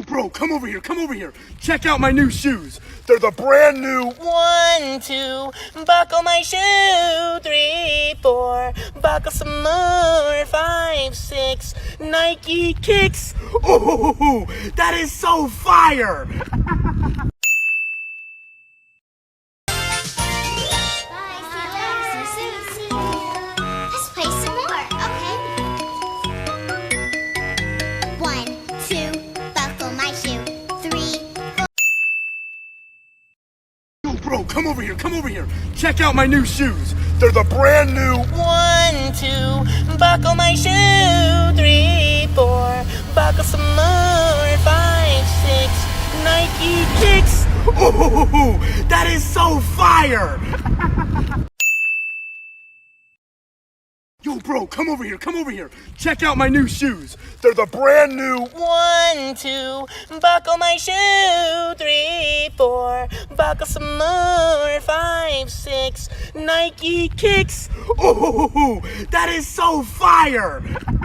Bro, come over here, come over here. Check out my new shoes. They're the brand new 1, 2, buckle my shoe. 3, 4, buckle some more. 5, 6, Nike kicks. Oh, that is so fire. Let's play some more, okay? 1, 2, buckle my shoe. 3, 4. Yo, bro, come over here, come over here. Check out my new shoes. They're the brand new 1, 2, buckle my shoe. 3, 4, buckle some more. 5, 6, Nike kicks. Oh, that is so fire. Yo, bro, come over here, come over here. Check out my new shoes. They're the brand new 1, 2, buckle my shoe. 3, 4, buckle some more. 5, 6, Nike kicks. Oh, that is so fire.